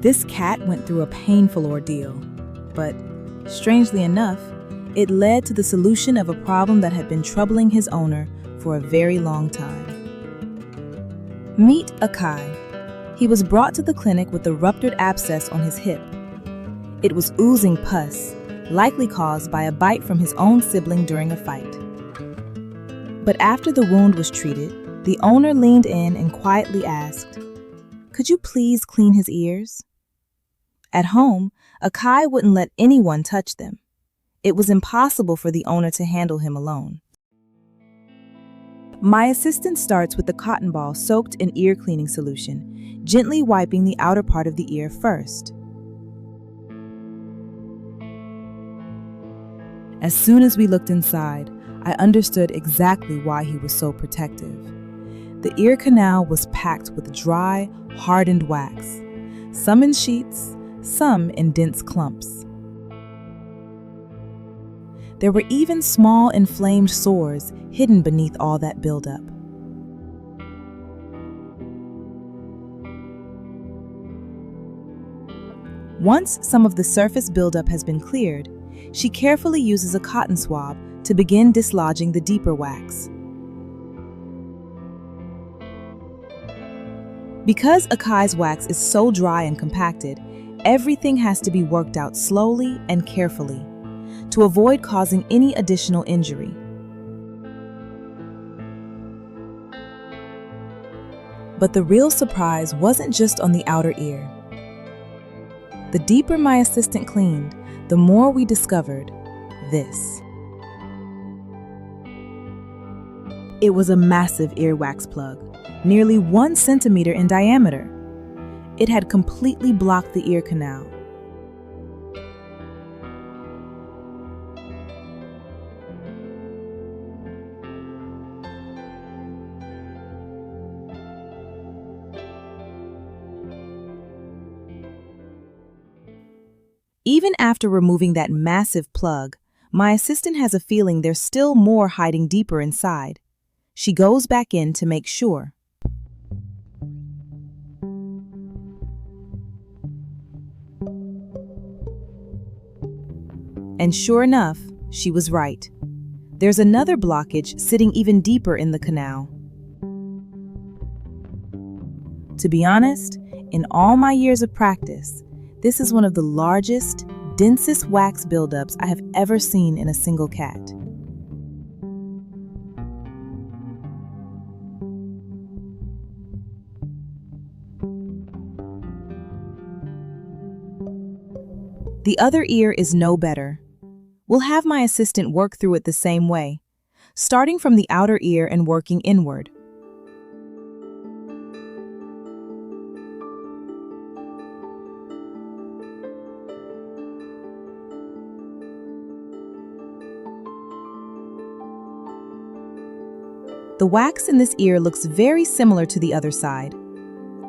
This cat went through a painful ordeal, but strangely enough, it led to the solution of a problem that had been troubling his owner for a very long time. Meet Akai. He was brought to the clinic with a ruptured abscess on his hip. It was oozing pus, likely caused by a bite from his own sibling during a fight. But after the wound was treated, the owner leaned in and quietly asked, "Could you please clean his ears?" At home, Akai wouldn't let anyone touch them. It was impossible for the owner to handle him alone. My assistant starts with the cotton ball soaked in ear cleaning solution, gently wiping the outer part of the ear first. As soon as we looked inside, I understood exactly why he was so protective. The ear canal was packed with dry, hardened wax, some in sheets, some in dense clumps. There were even small inflamed sores hidden beneath all that buildup. Once some of the surface buildup has been cleared, she carefully uses a cotton swab to begin dislodging the deeper wax. Because Akai's wax is so dry and compacted, everything has to be worked out slowly and carefully to avoid causing any additional injury. But the real surprise wasn't just on the outer ear. The deeper my assistant cleaned, the more we discovered this. It was a massive earwax plug, nearly 1 centimeter in diameter. It had completely blocked the ear canal. Even after removing that massive plug, my assistant has a feeling there's still more hiding deeper inside. She goes back in to make sure. And sure enough, she was right. There's another blockage sitting even deeper in the canal. To be honest, in all my years of practice, this is one of the largest, densest wax buildups I have ever seen in a single cat. The other ear is no better. We'll have my assistant work through it the same way, starting from the outer ear and working inward. The wax in this ear looks very similar to the other side.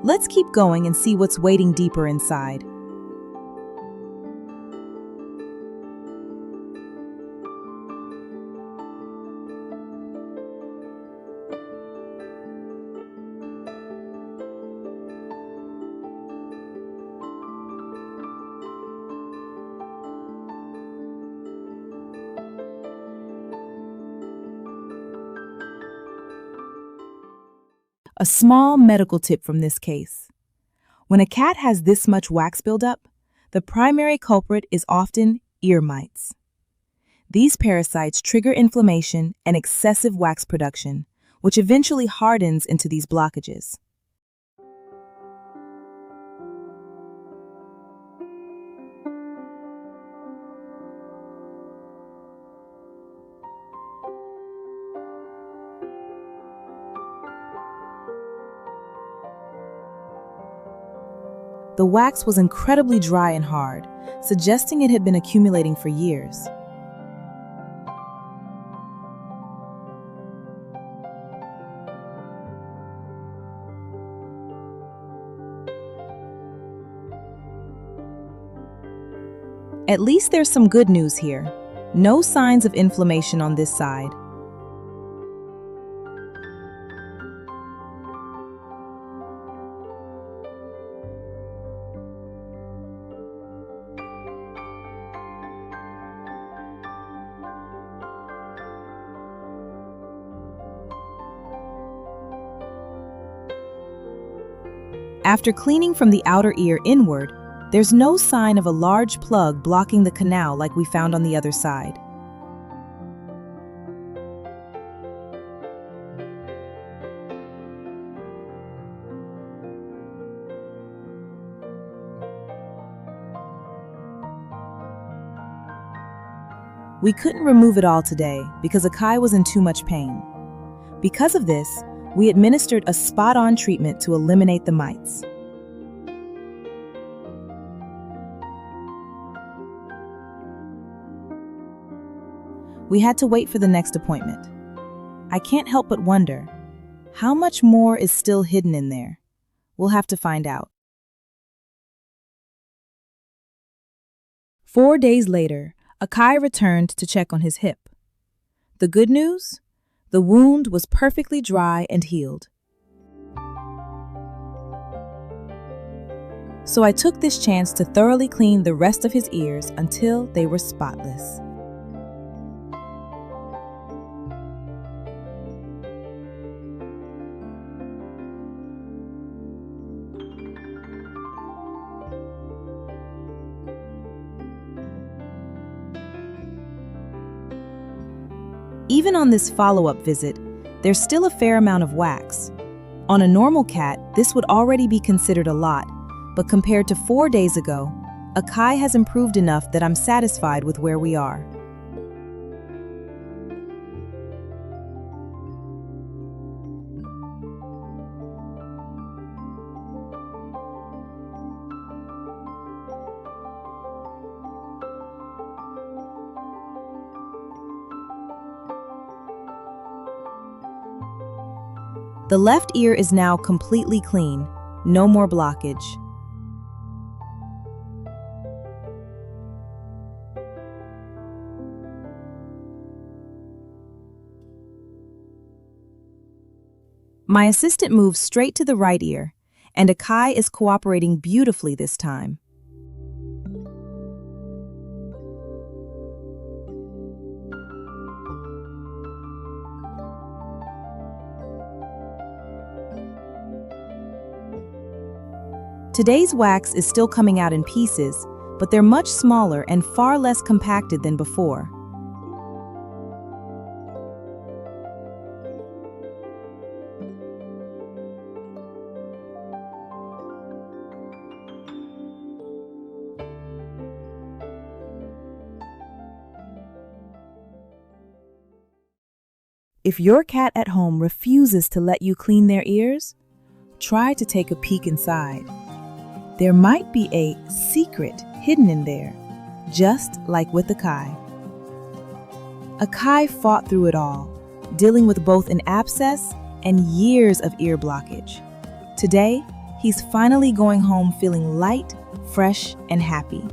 Let's keep going and see what's waiting deeper inside. A small medical tip from this case. When a cat has this much wax buildup, the primary culprit is often ear mites. These parasites trigger inflammation and excessive wax production, which eventually hardens into these blockages. The wax was incredibly dry and hard, suggesting it had been accumulating for years. At least there's some good news here. No signs of inflammation on this side. After cleaning from the outer ear inward, there's no sign of a large plug blocking the canal like we found on the other side. We couldn't remove it all today because Akai was in too much pain. Because of this, we administered a spot-on treatment to eliminate the mites. We had to wait for the next appointment. I can't help but wonder, how much more is still hidden in there? We'll have to find out. 4 days later, Akai returned to check on his hip. The good news? The wound was perfectly dry and healed. So I took this chance to thoroughly clean the rest of his ears until they were spotless. Even on this follow-up visit, there's still a fair amount of wax. On a normal cat, this would already be considered a lot, but compared to 4 days ago, Akai has improved enough that I'm satisfied with where we are. The left ear is now completely clean, no more blockage. My assistant moves straight to the right ear, and Akai is cooperating beautifully this time. Today's wax is still coming out in pieces, but they're much smaller and far less compacted than before. If your cat at home refuses to let you clean their ears, try to take a peek inside. There might be a secret hidden in there, just like with Akai. Akai fought through it all, dealing with both an abscess and years of ear blockage. Today, he's finally going home feeling light, fresh, and happy.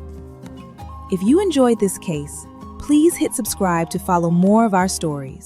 If you enjoyed this case, please hit subscribe to follow more of our stories.